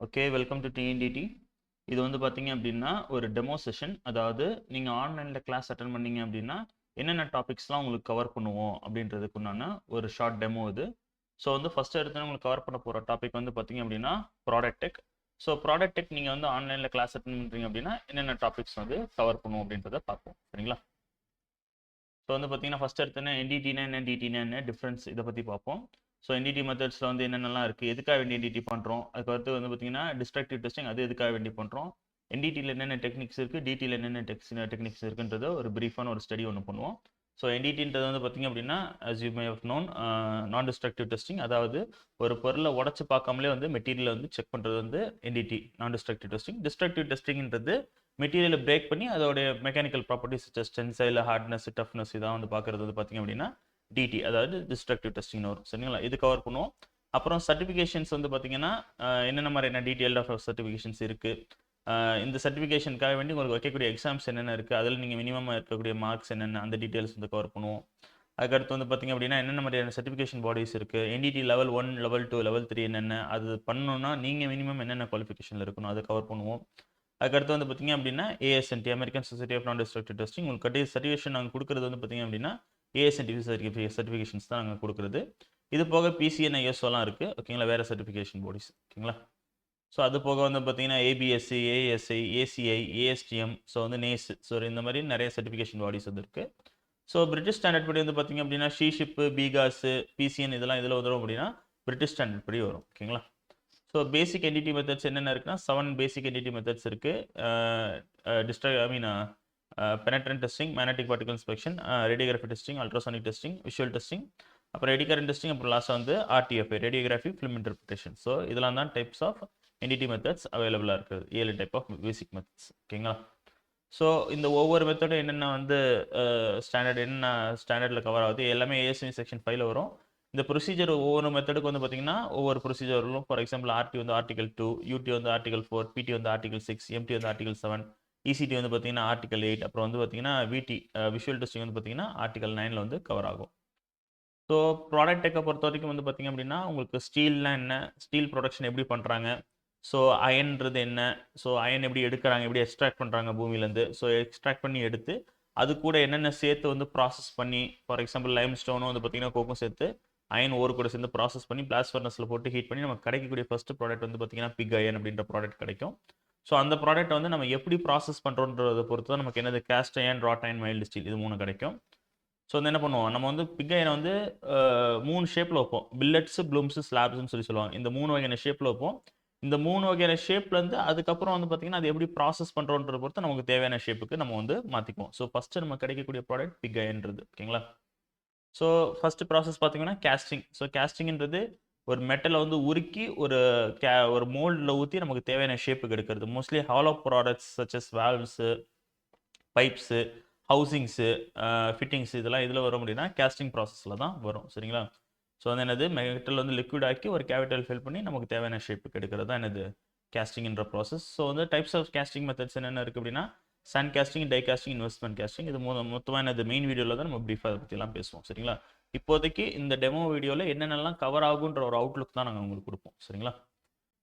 Okay, welcome to டிஎன்டிடி. இது வந்து பார்த்தீங்க அப்படின்னா ஒரு டெமோ செஷன். அதாவது நீங்கள் ஆன்லைனில் கிளாஸ் அட்டன் பண்ணீங்க அப்படின்னா என்னென்ன டாபிக்ஸ்லாம் உங்களுக்கு கவர் பண்ணுவோம் அப்படின்றதுக்கு உண்டான ஒரு ஷார்ட் டெமோ இது. ஸோ வந்து ஃபஸ்ட்டு எடுத்து உங்களுக்கு கவர் பண்ண போகிற டாபிக் வந்து பார்த்தீங்க அப்படின்னா product tech. So product tech நீங்கள் வந்து ஆன்லைனில் கிளாஸ் அட்டன் பண்ணுறீங்க அப்படின்னா என்னென்ன டாபிக்ஸ் வந்து கவர் பண்ணுவோம் அப்படின்றத பார்ப்போம். சரிங்களா? ஸோ வந்து பார்த்தீங்கன்னா ஃபஸ்ட் எடுத்தோன்னா என்டிடினா என்ன, டிடினா என்ன, டிஃப்ரென்ஸ் இதை பற்றி பார்ப்போம். ஸோ என்டிடி மெத்தட்ஸில் வந்து என்னென்னலாம் இருக்குது, எதுக்காக வேண்டி என்டிடி பண்ணுறோம், அதுக்கடுத்து வந்து பார்த்தீங்கன்னா டிஸ்ட்ரக்டிவ் டெஸ்டிங் அது எதுக்காக வேண்டி பண்ணுறோம், என்டிடியில் என்னென்ன டெக்னிக்ஸ் இருக்குது, டிடியில் என்னென்ன டெக்னிக்ஸ் இருக்குன்றத ஒரு ப்ரீஃபான ஒரு ஸ்டடி ஒன்று பண்ணுவோம். ஸோ என்டிடின்றது வந்து பார்த்தீங்க அப்படின்னா as you may have known நான் டிஸ்ட்ரக்டிவ் டெஸ்டிங். அதாவது ஒரு பொருளை உடச்சி பார்க்காமலே வந்து மெட்டீரியலை வந்து செக் பண்ணுறது வந்து என்டிடி நான் டிஸ்ட்ரக்டிவ் டெஸ்டிங். டிஸ்ட்ரக்டிவ் டெஸ்டிங்ன்றது மெட்டீரியலை பிரேக் பண்ணி அதோடைய mechanical properties tensile, hardness, toughness இதான் வந்து பார்க்குறது வந்து பார்த்தீங்க அப்படின்னா டிடி, அதாவது டிஸ்ட்ரக்டிவ் டெஸ்டிங்னு வரும். சரிங்களா? இது கவர் பண்ணுவோம். அப்புறம் சர்டிஃபிகேஷன்ஸ் வந்து பார்த்தீங்கன்னா என்னென்ன மாதிரியான டீட்டெயில் ஆஃப் சர்டிஃபிகேஷன்ஸ் இருக்குது, இந்த சர்டிஃபிகேஷனுக்காக வேண்டி உங்களுக்கு வைக்கக்கூடிய எக்ஸாம்ஸ் என்னென்ன இருக்குது, அதில் நீங்கள் மினிமமாக இருக்கக்கூடிய மார்க்ஸ் என்னென்ன, அந்த டீட்டெயில்ஸ் வந்து கவர் பண்ணுவோம். அதுக்கடுத்து வந்து பார்த்தீங்க அப்படின்னா என்னென்ன மாதிரியான சர்டிஃபிகேஷன் பாடிஸ் இருக்குது, என்டிடி லெவல் 1, லெவல் 2, லெவல் 3 என்னென்ன, அது பண்ணணும்னா நீங்கள் மினிமம் என்னென்ன குவாலிஃபிகேஷனில் இருக்கணும் அதை கவர் பண்ணுவோம். அதுக்கடுத்து வந்து பார்த்தீங்க அப்படின்னா ஏஎஸ்என்டி, அமெரிக்கன் சொசைட்டி ஆஃப் நான் டிஸ்ட்ரக்டிவ் டெஸ்டிங். உங்களுக்கு கட்டி சர்டிஃபிகேஷன் நாங்கள் கொடுக்குறது வந்து பார்த்தீங்க அப்படின்னா ஏஎஸ்என்டி சர்டிஃபிகேஷன்ஸ் தான் நாங்கள் கொடுக்குறது. இது போக பிசிஎன் ஐஎஸ்ஓலாம் இருக்குது. ஓகேங்களா? வேறு சர்டிஃபிகேஷன் பாடிஸ். ஓகேங்களா? ஸோ அது போக வந்து பார்த்தீங்கன்னா ஏபிஎஸ்சி, ஏஎஸ்ஐ, ஏசிஐ, ஏஎஸ்டிஎம், ஸோ வந்து நேஸ், ஸோ இந்த மாதிரி நிறைய சர்டிஃபிகேஷன் பாடிஸ் வந்து இருக்குது. ஸோ பிரிட்டிஷ் ஸ்டாண்டர்ட் படி வந்து பார்த்தீங்க அப்படின்னா ஷீஷிப்பு, பிகாஸு, பிசிஎன் இதெல்லாம் இதில் வந்துடும் அப்படின்னா பிரிட்டிஷ் ஸ்டாண்டர்ட் படி வரும். ஓகேங்களா? ஸோ பேசிக் என்டிடி மெத்தட்ஸ் என்னென்ன இருக்குன்னா 7 பேசிக் என்டிடி மெத்தட்ஸ் இருக்குது. Penetrant testing, magnetic particle inspection, radiography testing, ultrasonic testing, visual testing, அப்புறம் எடிகரண்ட் டெஸ்டிங், அப்புறம் லாஸ்ட்டாக வந்து RTFI, radiography film interpretation. So இதெல்லாம் தான் டைப்ஸ் ஆஃப் என்டிடி மெத்தட்ஸ் அவைலபிளாக இருக்குது. 7 டைப் ஆஃப் பேசிக் மெத்தட்ஸ். ஓகேங்களா? ஸோ இந்த ஒவ்வொரு மெத்தடும் என்னென்ன வந்து என்ன ஸ்டாண்டர்டில் கவர் ஆகுது எல்லாமே ஏஎஸ்எம் செக்ஷன் 5ல் வரும். இந்த ப்ரொசீஜர் ஒவ்வொரு மெத்தடுக்கு வந்து பார்த்தீங்கன்னா ஒவ்வொரு ப்ரொசீஜர் வரும். ஃபார் எக்ஸாம்பிள் ஆர்டி வந்து ஆர்டிகல் 2, யூடி வந்து ஆர்டிகல் 4, பிடி வந்து ஆர்டிகல் 6, எம்டி வந்து ஆர்டிகல் 7, இசிடி வந்து பார்த்தீங்கன்னா ஆர்டிகல் 8, அப்புறம் வந்து பார்த்தீங்கன்னா விடி விஷுவல் டெஸ்டிங் வந்து பார்த்தீங்கன்னா ஆர்டிகல் 9ல் வந்து கவர் ஆகும். ஸோ ப்ராடக்ட் டெக்கை பொறுத்த வரைக்கும் வந்து பார்த்தீங்க அப்படின்னா உங்களுக்கு ஸ்டீல்லாம் என்ன, ஸ்டீல் ப்ரொடக்ஷன் எப்படி பண்ணுறாங்க, ஸோ அயன்றது என்ன, ஸோ அயன் எப்படி எடுக்கிறாங்க, எப்படி எக்ஸ்ட்ராக்ட் பண்ணுறாங்க பூமியிலேருந்து, ஸோ எக்ஸ்ட்ராக்ட் பண்ணி எடுத்து அது கூட என்னென்ன சேர்த்து வந்து ப்ராசஸ் பண்ணி, ஃபார் எக்ஸாம்பிள் லைம் ஸ்டோனும் வந்து பார்த்தீங்கன்னா கோக்கும் சேர்த்து அயன் ஓர் கூட சேர்ந்து ப்ராசஸ் பண்ணி பிளாஸ்ட் ஃபர்னஸில் போட்டு ஹீட் பண்ணி நமக்கு கிடைக்கக்கூடிய ஃபர்ஸ்ட் ப்ராடக்ட் வந்து பார்த்தீங்கன்னா பிக் அயன் அப்படின்ற ப்ராடக்ட் கிடைக்கும். ஸோ அந்த ப்ராடக்ட் வந்து நம்ம எப்படி ப்ராசஸ் பண்ணுறோன்றதை பொறுத்து தான் நமக்கு என்னது cast iron, wrought iron, mild steel இது 3 கிடைக்கும். ஸோ வந்து என்ன பண்ணுவோம், நம்ம வந்து பிக் அயனை வந்து 3 ஷேப்பில் வைப்போம். பில்லட்ஸு, ப்ளூம்ஸு, ஸ்லாப்ஸ்ன்னு சொல்லுவாங்க. இந்த 3 வகையான ஷேப்பில் வைப்போம். இந்த 3 வகையான ஷேப்லேருந்து அதுக்கப்புறம் வந்து பார்த்தீங்கன்னா அது எப்படி ப்ராசஸ் பண்ணுறோன்றத பொறுத்து நமக்கு தேவையான ஷேப்புக்கு நம்ம வந்து மாற்றிக்குவோம். ஸோ ஃபஸ்ட்டு நம்ம கிடைக்கக்கூடிய ப்ராடக்ட் பிக் அயன்றது. ஓகேங்களா? ஸோ ஃபஸ்ட்டு ப்ராசஸ் பார்த்தீங்கன்னா கேஸ்டிங். ஸோ கேஸ்டிங்ன்றது ஒரு மெட்டலை வந்து உருக்கி ஒரு மோல்டில் ஊற்றி நமக்கு தேவையான ஷேப்புக்கு எடுக்கிறது. Mostly hollow products such as valves, pipes, housings, fittings இதெல்லாம் இதில் வரும் அப்படின்னா கேஸ்டிங் ப்ராசஸில் தான் வரும். சரிங்களா? ஸோ வந்து என்னது மெட்டல் வந்து லிக்விட் ஆக்கி ஒரு கேவிட்டல் ஃபில் பண்ணி நமக்கு தேவையான ஷேப்புக்கு எடுக்கிறது தான் என்னது கேஸ்டிங்ன்ற ப்ராசஸ். ஸோ வந்து டைப்ஸ் ஆஃப் கேஸ்டிங் மெத்தட்ஸ் என்னென்ன இருக்குது அப்படின்னா sand casting, die casting, investment casting. இது மொத்தமாக என்னது மெயின் வீடியோவில் தான் நம்ம ப்ரீஃபாக அதை பற்றிலாம் பேசுவோம். சரிங்களா? இப்போதைக்கு இந்த டெமோ வீடியோவில் என்னென்னலாம் கவர் ஆகுன்ற ஒரு அவுட்லுக் தான் நாங்கள் உங்களுக்கு கொடுப்போம். சரிங்களா?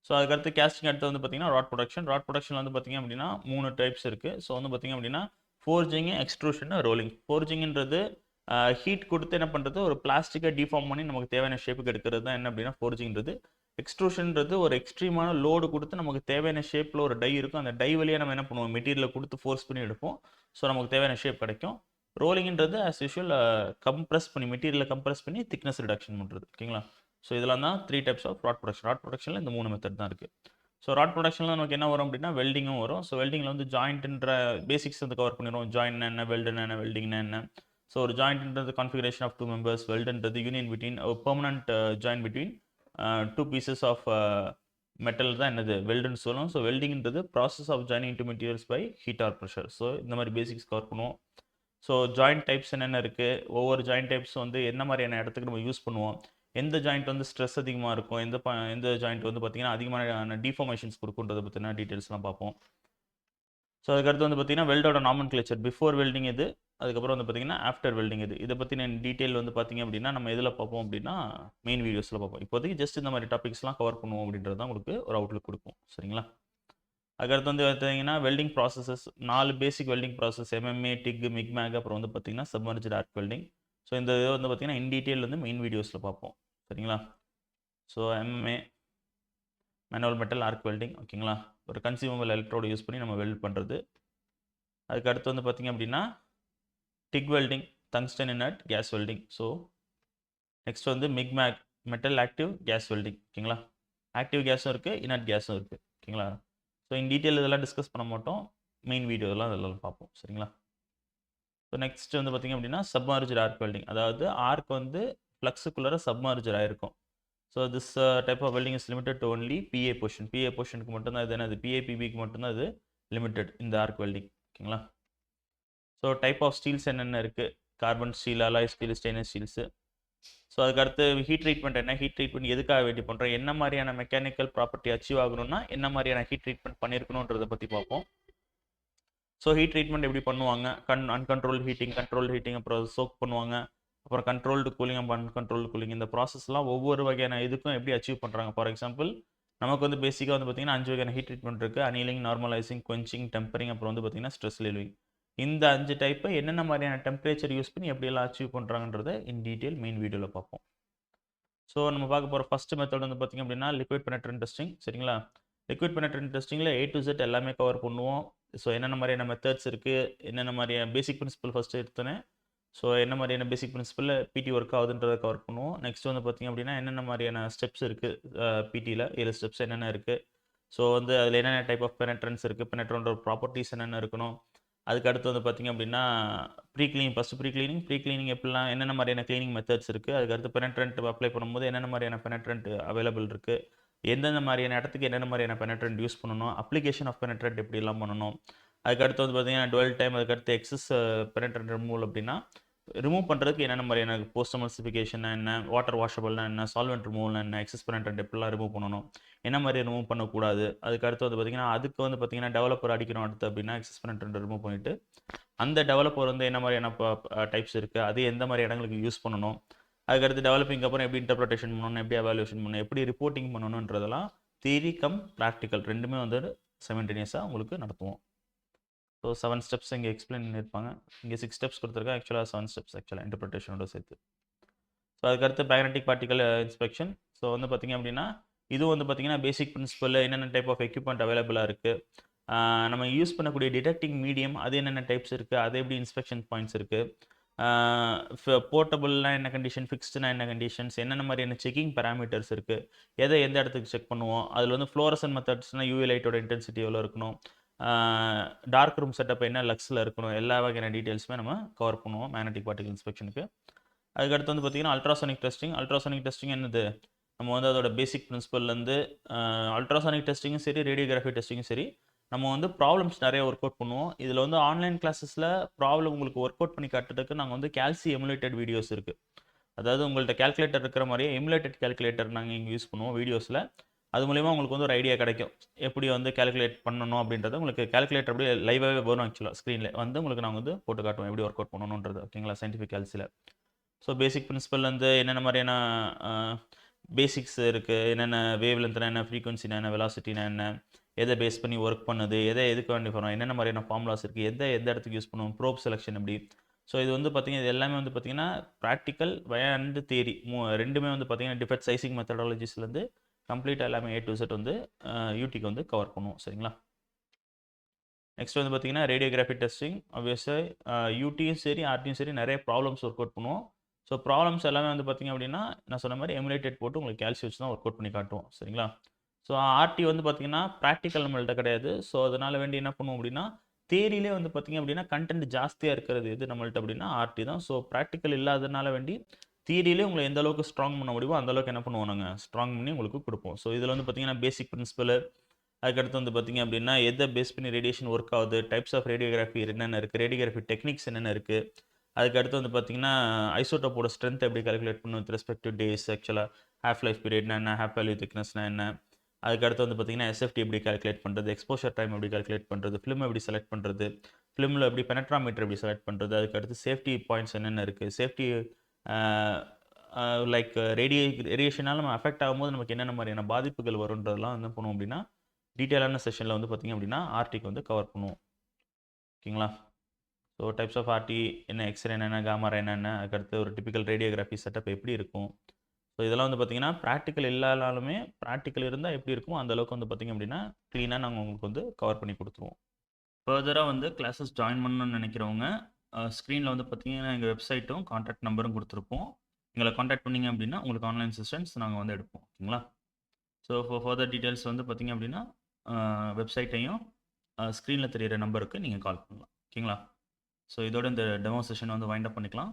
ஸோ அதுக்கடுத்து கேஸ்டிங் அடுத்து வந்து பார்த்தீங்கன்னா ராட் ப்ரொடக்ஷன். ராட் ப்ரொடக்ஷன் வந்து பார்த்தீங்க அப்படின்னா 3 டைப்ஸ் இருக்குது. ஸோ வந்து பார்த்தீங்க அப்படின்னா ஃபோர்ஜிங்கு, எக்ஸ்ட்ரூஷன், ரோலிங். ஃபோர்ஜிங்ன்றது ஹீட் கொடுத்து என்ன பண்ணுறது, ஒரு பிளாஸ்டிக்கை டிஃபார்ம் பண்ணி நமக்கு தேவையான ஷேப்புக்கு எடுக்கிறது தான் என்ன அப்படின்னா ஃபோர்ஜிங்கிறது. எக்ஸ்ட்ரூஷன்றது ஒரு எக்ஸ்ட்ரீமான லோடு கொடுத்து நமக்கு தேவையான ஷேப்பில் ஒரு டை இருக்கும். அந்த டை வழியாக நம்ம என்ன பண்ணுவோம், மெட்டீரியலை கொடுத்து ஃபோர்ஸ் பண்ணி எடுப்போம். ஸோ நமக்கு தேவையான ஷேப் கிடைக்கும். ரோலிங்ன்றது ஆஸ் யூஷுவல் கம்ப்ரெஸ் பண்ணி மெட்டீரியலை கம்ப்ரெஸ் பண்ணி திக்னஸ் ரிடக்ஷன் பண்ணுறது. ஓகேங்களா? ஸோ இதெல்லாம் தான் 3 types of wrought production. Wrought ப்ரொடக்ஷனில் இந்த 3 மெத்தட் தான் இருக்குது. ஸோ ராட் ப்ரொடக்ஷனில் நமக்கு என்ன வரும் அப்படின்னா வெல்டிங்கும் வரும். ஸோ வெல்டிங்கில் வந்து ஜாயிண்ட்ன்ற பேசிக்ஸ் வந்து கவர் பண்ணிடுவோம். ஜாயின்ட் என்ன, வெல்டுன்னு என்ன, வெல்டிங்னா என்ன. ஸோ ஒரு ஜாயிண்ட்ன்றது கான்ஃபிகரேஷன் ஆஃப் 2 மெம்பர்ஸ், வெல்டுன்றது union between permanent join between 2 pieces of metal தான் என்னது வெல்டுன்னு சொல்லுவோம். ஸோ வெல்டிங்ன்றது process of joining two materials by heat or pressure. So இந்த மாதிரி பேசிக்ஸ் கவர் பண்ணுவோம். ஸோ ஜாயிண்ட் டைப்ஸ் என்னென்ன இருக்குது, ஒவ்வொரு ஜாயிண்ட் டைப்ஸ் வந்து என்ன மாதிரியான இடத்துக்கு நம்ம யூஸ் பண்ணுவோம், எந்த ஜாயிண்ட் வந்து ஸ்ட்ரெஸ் அதிகமாக இருக்கும், எந்த ஜாயிண்ட் வந்து பார்த்தீங்கன்னா அதிகமான டிஃபார்மேஷன்ஸ் கொடுக்குன்றதை பற்றின டீட்டெயில்ஸ்லாம் பார்ப்போம். ஸோ அதுக்கடுத்து வந்து பார்த்தீங்கன்னா வெல்டோட நாமன் கிளச்சர். பிஃபோர் வெல்டிங் இது, அதுக்கப்புறம் வந்து பார்த்தீங்கன்னா ஆஃப்டர் வெல்டிங் இதை பற்றின டீட்டெயில் வந்து பார்த்தீங்க அப்படின்னா நம்ம எதில் பார்ப்போம் அப்படின்னா மெயின் வீடியோஸில் பார்ப்போம். இப்போதைக்கு ஜஸ்ட் இந்த மாதிரி டாபிக்ஸ்லாம் கவர் பண்ணுவோம் அப்படின்றது தான் உங்களுக்கு ஒரு அவுட்லுக் கொடுக்கும். சரிங்களா? அதுக்கடுத்து வந்து பார்த்தீங்கன்னா வெல்டிங் ப்ராசஸஸ் 4 பேசிக் வெல்டிங் ப்ராசஸ் எம்எம்ஏ, டிக், மிக்மேக், அப்புறம் வந்து பார்த்தீங்கன்னா சப்மர்ஜ்டு ஆர்க் வெல்டிங். ஸோ இந்த இதை வந்து பார்த்தீங்கன்னா இன் டீட்டெயில் வந்து மெயின் வீடியோஸில் பார்ப்போம். சரிங்களா? So MMA manual metal arc welding, ஓகேங்களா? ஒரு கன்சியூமபிள் எலக்ட்ரோடு யூஸ் பண்ணி நம்ம வெல்ட் பண்ணுறது. அதுக்கு அடுத்து வந்து பார்த்திங்க அப்படின்னா tick welding, tungsten inert gas welding. So next வந்து மிக்மேக் மெட்டல் ஆக்டிவ் கேஸ் வெல்டிங், ஓகேங்களா? ஆக்டிவ் கேஸும் இருக்குது, இனர்ட் கேஸும் இருக்குது, ஓகேங்களா? ஸோ இன் டீட்டெயில் இதெல்லாம் டிஸ்கஸ் பண்ண மாட்டோம், மெயின் வீடியோலாம் இதெல்லாம் பார்ப்போம். சரிங்களா? ஸோ நெக்ஸ்ட் வந்து பார்த்திங்க அப்படின்னா சப்மர்ஜ்டு ஆர்க் வெல்டிங், அதாவது ஆர்க் வந்து ஃப்ளக்ஸுக்குள்ளே சப்மர்ஜர் ஆகிருக்கும். So this type of welding is limited to only PA portion. PA போர்ஷனுக்கு மட்டும்தான் இது என்னது, பிஏபிபிக்கு மட்டும்தான் இது லிமிடெட் இந்த ஆர்க் வெல்டிங், ஓகேங்களா? ஸோ டைப் ஆஃப் ஸ்டீல்ஸ் என்னென்ன இருக்குது, carbon steel, alloy steel, stainless steels. So அதுக்கடுத்து ஹீட் ட்ரீட்மெண்ட் என்ன, ஹீட் ட்ரீட்மெண்ட் எதுக்காக வேண்டி பண்ணுறோம், என்ன மாதிரியான மெக்கானிக்கல் ப்ராப்பர்ட்டி அச்சீவ் ஆகணும்னா என்ன மாதிரியான ஹீட் ட்ரீட்மெண்ட் பண்ணியிருக்கணுன்றதை பற்றி பார்ப்போம். ஸோ ஹீட் ட்ரீட்மெண்ட் எப்படி பண்ணுவாங்க, அன்கண்ட்ரோல் ஹீட்டிங், கண்ட்ரோல் ஹீட்டிங், அப்புறம் சோக் பண்ணுவாங்க, அப்புறம் கண்ட்ரோல்டு கூலிங், அப்புறம் அன்கண்ட்ரோல்டு கூலிங். இந்த ப்ராசஸ்லாம் ஒவ்வொரு வகையான இதுக்கும் எப்படி அச்சீவ் பண்ணுறாங்க. ஃபார் எக்ஸாம்பிள் நமக்கு வந்து பேசிக்காக வந்து பார்த்திங்கன்னா 5 வகையான ஹீட் ட்ரீட்மெண்ட் இருக்குது. அனீலிங், நார்மலைசிங், குவென்ச்சிங், டெம்பரிங், அப்புறம் வந்து பார்த்திங்கன்னா ஸ்ட்ரெஸ் ரிலீவிங். இந்த 5 டைப்பை என்னென்ன மாதிரியான டெம்பரேச்சர் யூஸ் பண்ணி எப்படியெல்லாம் அச்சீவ் பண்ணுறாங்கன்றதை இன் டீட்டெயில் மெயின் வீடியோவில் பார்ப்போம். ஸோ நம்ம பார்க்க போகிற ஃபஸ்ட்டு மெத்தட் வந்து பார்த்திங்க அப்படின்னா லிக்விட் பெனட்ரன்ட் டெஸ்டிங். சரிங்களா? லிக்விட் பெனட்ரன்ட் டெஸ்டிங்கில் A to Z எல்லாமே கவர் பண்ணுவோம். ஸோ என்னென்ன மாதிரியான மெத்தட்ஸ் இருக்குது, என்னென்ன மாதிரியான பேசிக் பிரின்சிபல் ஃபஸ்ட்டு எடுத்தோன்னே. ஸோ என்ன மாதிரியான பேசிக் பிரின்சிபலில் பிடி ஒர்க் ஆகுதுன்றதை கவர் பண்ணுவோம். நெக்ஸ்ட் வந்து பார்த்திங்க அப்படின்னா என்னென்ன மாதிரியான ஸ்டெப்ஸ் இருக்குது பிடியில் 7 ஸ்டெப்ஸ் என்னென்ன இருக்குது. ஸோ வந்து அதில் என்னென்ன டைப் ஆஃப் பெனட்ரன்ஸ் இருக்குது, பெனட்ரன்ட் ப்ராப்பர்ட்டிஸ் என்னென்ன இருக்கணும். அதுக்கு அடுத்து வந்து பார்த்திங்க அப்படின்னா ப்ரீ க்ளீனிங் எப்படிலாம் என்னென்ன மாதிரியான க்ளீனிங் மெத்தட்ஸ் இருக்குது. அதுக்கடுத்து பெனட்ரன்ட் அப்ளை பண்ணும்போது என்னென்ன மாதிரியான பெனட்ரன்ட் அவைலபிள் இருக்குது, எந்தெந்த மாதிரியான இடத்துக்கு என்னென்ன மாதிரியான பெனட்ரன்ட் யூஸ் பண்ணணும், அப்ளிகேஷன் ஆஃப் பெனட்ரன்ட் எப்படிலாம் பண்ணணும். அதுக்கடுத்து வந்து பார்த்திங்கன்னா டுவெல் டைம், அதுக்கடுத்து எக்ஸஸ் பெனட்ரன்ட் ரிமூவல் அப்படின்னா ரிமூவ் பண்ணுறதுக்கு என்னென்ன மாதிரியான போஸ்ட் எமல்சிஃபிகேஷன் என்ன, வாட்டர் வாஷபிள்னா என்ன, சால்வெண்ட் ரிமூவல்னா என்ன, எக்ஸஸ் பெனட்ரன்ட் எப்படிலாம் ரிமூவ் பண்ணணும், என்ன மாதிரி ரிமூவ் பண்ணக்கூடாது. அதுக்கு அடுத்து வந்து பார்த்திங்கன்னா அதுக்கு வந்து பார்த்திங்கன்னா டெவலப்பர் அடிக்கணும் அடுத்து அப்படின்னா எக்ஸஸ் பெனட்ரன்ட் ரிமூவ் பண்ணிவிட்டு அந்த டெவலப்பர் வந்து என்ன மாதிரியான டைப்ஸ் இருக்குது, அது எந்த மாதிரி இடங்களுக்கு யூஸ் பண்ணணும். அதுக்கடுத்து டெவலப்பிங் அப்புறம் எப்படி இன்டர்பிரேஷன் பண்ணணும், எப்படி எவாலுவேஷன் பண்ணணும், எப்படி ரிப்போர்ட்டிங் பண்ணணுன்றதெல்லாம் தியரி கம் ப்ராக்டிக்கல் ரெண்டுமே வந்து சைமல்டேனியஸாக உங்களுக்கு நடத்துவோம். ஸோ 7 ஸ்டெப்ஸ் இங்கே எக்ஸ்பிளைன் பண்ணியிருப்பாங்க. இங்கே 6 ஸ்டெப்ஸ் கொடுத்துருக்கா, ஆக்சுவலாக 7 ஸ்டெப்ஸ் ஆக்சுவலாக இன்டர்பிரேஷனோட சேர்த்து. ஸோ அதுக்கடுத்து மேக்னெட்டிக் பார்ட்டிகல் இன்ஸ்பெக்ஷன். ஸோ வந்து பார்த்திங்க அப்படின்னா இது வந்து பார்த்திங்கன்னா பேசிக் பிரின்சிபல் என்னென்ன டைப் ஆஃப் எக்யூப்மெண்ட் அவைலபிளாக இருக்குது, நம்ம யூஸ் பண்ணக்கூடிய டிடெக்டிங் மீடியம் அது என்னென்ன டைப்ஸ் இருக்குது, அது எப்படி இன்ஸ்பெக்ஷன் பாயிண்ட்ஸ் இருக்குது, போர்ட்டபுள்னா என்ன கண்டிஷன், ஃபிக்ஸ்டுனா என்ன கண்டிஷன்ஸ், என்னென்ன மாதிரியான செக்கிங் பேராமீட்டர்ஸ் இருக்குது, எதை எந்த இடத்துக்கு செக் பண்ணுவோம். அதில் வந்து ஃப்ளோரசன் மெத்தட்ஸ்னால் யூவி லைட்டோட இன்டென்சிட்டி எவ்வளோ இருக்கணும், டார்க் ரூம் செட்டப் என்ன லக்ஸில் இருக்கணும், எல்லா வகையான டீட்டெயில்ஸுமே நம்ம கவர் பண்ணுவோம் மேக்னெட்டிக் பார்ட்டிகல் இன்ஸ்பெக்ஷனுக்கு. அதுக்கடுத்து வந்து பார்த்திங்கன்னா அல்ட்ராசோனிக் டெஸ்டிங் என்னது, நம்ம வந்து அதோட பேசிக் பிரின்சிபல்லேருந்து அல்ட்ராசானிக் டெஸ்டிங்கும் சரி, ரேடியோகிராஃபி டெஸ்டிங்கும் சரி, நம்ம வந்து ப்ராப்ளம்ஸ் நிறைய ஒர்க் அவுட் பண்ணுவோம். இதில் வந்து ஆன்லைன் கிளாஸஸில் ப்ராப்ளம் உங்களுக்கு ஒர்க் அவுட் பண்ணி காட்டுறதுக்கு நாங்கள் வந்து கேல்சி எமுலேட்டட் வீடியோஸ் இருக்குது. அதாவது உங்கள்கிட்ட கேல்குலேட்டர் இருக்கிற மாதிரியே எமுலேட்டட் கேல்குலேட்டர் நாங்கள் இங்கே யூஸ் பண்ணுவோம் வீடியோஸில். அது மூலிமா உங்களுக்கு வந்து ஒரு ஐடியா கிடைக்கும் எப்படி வந்து கேல்குலேட் பண்ணணும் அப்படின்றது. உங்களுக்கு கேல்குலேட்டர் அப்படியே லைவாகவே வரும் ஆக்சுவலாக ஸ்க்ரீனில் வந்து உங்களுக்கு நாங்கள் வந்து போட்டு காட்டுவோம் எப்படி ஒர்க் அவுட் பண்ணணுன்றது, ஓகேங்களா, சயின்டிஃபிக் கேல்சியில். ஸோ பேசிக் பிரின்சிபல்லேருந்து என்னென்ன மாதிரியான பேசிக்ஸ் இருக்குது, என்னென்ன வேவ் லென்த்னா என்ன, ஃப்ரீக்வன்சினா என்ன, வெலாசிட்டினா என்ன, எதை பேஸ் பண்ணி ஒர்க் பண்ணுது, எதை எதுக்கு வேண்டி பண்ணணும், என்னென்ன மாதிரியான ஃபார்முலாஸ் இருக்குது, எந்த இடத்துக்கு யூஸ் பண்ணுவோம், ப்ரோப் செலெக்ஷன் எப்படி. ஸோ இது வந்து பார்த்திங்கன்னா இது எல்லாமே வந்து பார்த்திங்கன்னா ப்ராக்டிக்கல் அண்ட் தியரி ரெண்டுமே வந்து பார்த்திங்கன்னா டிஃபெக்ட் சைசிங் மெத்தடாலஜிஸ்லேருந்து கம்ப்ளீட்டாக எல்லாமே A to Z வந்து யூடிக்கு வந்து கவர் பண்ணுவோம். சரிங்களா? நெக்ஸ்ட் வந்து பார்த்திங்கன்னா ரேடியோகிராஃபி டெஸ்டிங். ஆப்வியஸாக யூடியும் சரி ஆர்டியும் சரி நிறைய ப்ராப்ளம்ஸ் ஒர்க் அவுட் பண்ணுவோம். ஸோ ப்ராப்ளம்ஸ் எல்லாமே வந்து பார்த்திங்க அப்படின்னா நான் சொன்ன மாதிரி எமுலேட்டட் போட்டு உங்களுக்கு கேல்சி வச்சு தான் ஒர்க் அவுட் பண்ணி காட்டுவோம். சரிங்களா? ஸோ ஆர்டி வந்து பார்த்திங்கன்னா ப்ராக்டிக்கல் நம்மள்கிட்ட கிடையாது. ஸோ அதனால் வேண்டி என்ன பண்ணுவோம் அப்படின்னா தியரியிலே வந்து பார்த்திங்க அப்படின்னா கண்டென்ட் ஜாஸ்தியாக இருக்கிறது எது நம்மள்கிட்ட அப்படின்னா ஆர்டி தான். ஸோ ப்ராக்டிக்கல் இல்லாததுனால வேண்டி தியரியிலே உங்களை எந்த அளவுக்கு ஸ்ட்ராங் பண்ண முடியுமோ அந்த அளவுக்கு என்ன பண்ணுவோம் நாங்கள் ஸ்ட்ராங் பண்ணி உங்களுக்கு கொடுப்போம். ஸோ இதில் வந்து பார்த்திங்கன்னா பேசிக் பிரின்சிபல், அதுக்கடுத்து வந்து பார்த்திங்க அப்படின்னா எதை பேஸ் பண்ணி ரேடியேஷன் ஒர்க் ஆகுது, டைப்ஸ் ஆஃப் ரேடியோகிராஃபி என்னென்ன இருக்குது, ரேடியோகிராஃபி டெக்னிக்ஸ் என்னென்ன இருக்குது, அதுக்கடுத்து வந்து பார்த்திங்கன்னா ஐசோட்டோப்போட ஸ்ட்ரென்த் எப்படி கால்குலேட் பண்ணும் வித் ரெஸ்பெக்ட் டு டேஸ், ஆக்சுவலாக ஹாஃப் லைஃப் பீரியட்னா என்ன, ஹாஃப் வேல்யூ திக்னஸ்னா என்ன, அதுக்கடுத்து வந்து பார்த்தீங்கன்னா எஸ்எஃப்டி எப்படி கால்குலேட் பண்ணுறது, எக்ஸ்போஷர் டைம் எப்படி கால்குலேட் பண்ணுறது, ஃபிலிம் எப்படி செலக்ட் பண்ணுறது, ஃபிலிமில் எப்படி பெனட்ராமீட்டர் எப்படி செலக்ட் பண்ணுறது, அதுக்கடுத்து சேஃப்டி பாயிண்ட்ஸ் என்னென்ன இருக்குது, சேஃப்டி லைக் ரேடியேஷனால் நம்ம அஃபெக்ட் ஆகும்போது நமக்கு என்னென்ன மாதிரியான பாதிப்புகள் வருன்றதெல்லாம் என்ன பண்ணுவோம் அப்படின்னா டீட்டெயிலான செஷனில் வந்து பார்த்திங்க அப்படின்னா ஆர்டிக்கு வந்து கவர் பண்ணுவோம். ஓகேங்களா? ஸோ டைப்ஸ் ஆஃப் ஆர்டி என்ன, எக்ஸ்ரே என்னென்ன, காமாரா என்னென்ன, அதுக்கடுத்து ஒரு டிபிக்கல் ரேடியோகிராஃபி செட்டப் எப்படி இருக்கும். ஸோ இதெல்லாம் வந்து பார்த்திங்கன்னா ப்ராக்டிக்கல் இல்லாதாலுமே ப்ராக்டிக்கல் இருந்தால் எப்படி இருக்கும் அந்தளவுக்கு வந்து பார்த்திங்க அப்படின்னா க்ளீனாக நாங்கள் உங்களுக்கு வந்து கவர் பண்ணி கொடுத்துருவோம். ஃபர்தராக வந்து கிளாஸஸ் ஜாயின் பண்ணணும்னு நினைக்கிறவங்க ஸ்க்ரீனில் வந்து பார்த்திங்கன்னா எங்கள் வெப்சைட்டும் கான்டாக்ட் நம்பரும் கொடுத்துருப்போம். எங்களை காண்டாக்ட் பண்ணிங்க அப்படின்னா உங்களுக்கு ஆன்லைன் செஷன்ஸ் நாங்கள் வந்து எடுப்போம். ஓகேங்களா? ஸோ ஃபர்தர் டீட்டெயில்ஸ் வந்து பார்த்திங்க அப்படின்னா வெப்சைட்டையும் ஸ்க்ரீனில் தெரியிற நம்பருக்கு நீங்கள் கால் பண்ணலாம். ஓகேங்களா? ஸோ இதோட இந்த டெமோ செஷன் வந்து வைண்ட் அப் பண்ணிக்கலாம்.